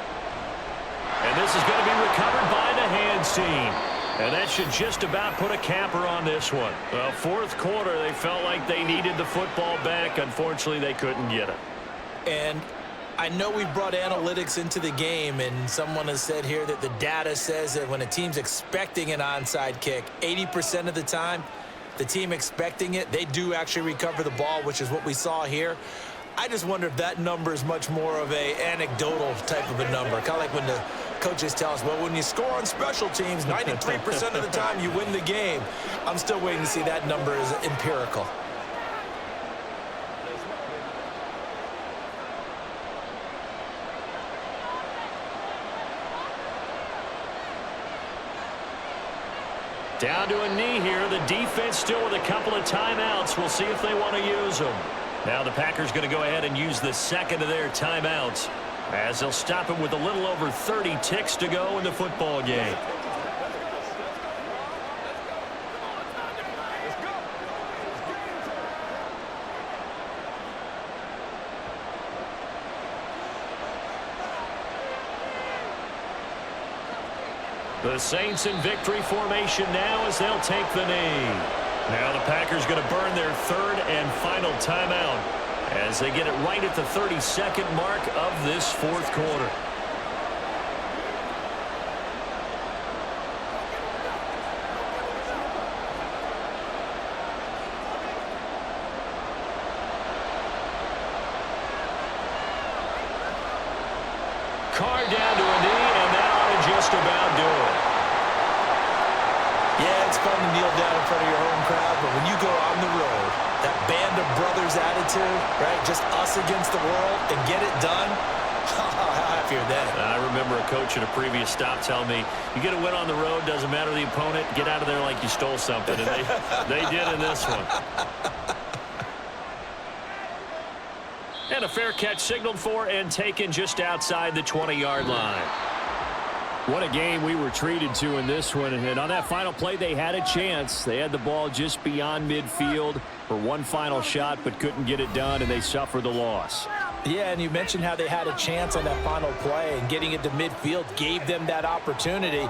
D: And this is going to be recovered by the hands team. And that should just about put a capper on this one. Well, 4th quarter, they felt like they needed the football back. Unfortunately, they couldn't get it.
C: And I know we've brought analytics into the game, and someone has said here that the data says that when a team's expecting an onside kick, 80% of the time, the team expecting it, they do actually recover the ball, which is what we saw here. I just wonder if that number is much more of a anecdotal type of a number. Kind of like when the coaches tell us, well, when you score on special teams, 93% of the time you win the game. I'm still waiting to see that number is empirical.
D: Down to a knee here. The defense still with a couple of timeouts. We'll see if they want to use them. Now the Packers going to go ahead and use the second of their timeouts, as they'll stop it with a little over 30 ticks to go in the football game. The Saints in victory formation now as they'll take the knee. Now the Packers going to burn their 3rd and final timeout as they get it right at the 32nd mark of this 4th quarter. Carr down to a knee, and that ought to just about do it.
C: Yeah, it's fun to kneel down in front of your home crowd, but when you go on the road, that band of brothers attitude, right, just us against the world, and get it done, how happy are they?
D: I remember a coach at a previous stop telling me, you get a win on the road, doesn't matter the opponent, get out of there like you stole something, and they did in this one.
B: And a fair catch signaled for and taken just outside the 20-yard line.
D: What a game we were treated to in this one. And on that final play, they had a chance. They had the ball just beyond midfield for one final shot, but couldn't get it done, and they suffered the loss.
C: Yeah, and you mentioned how they had a chance on that final play, and getting it to midfield gave them that opportunity.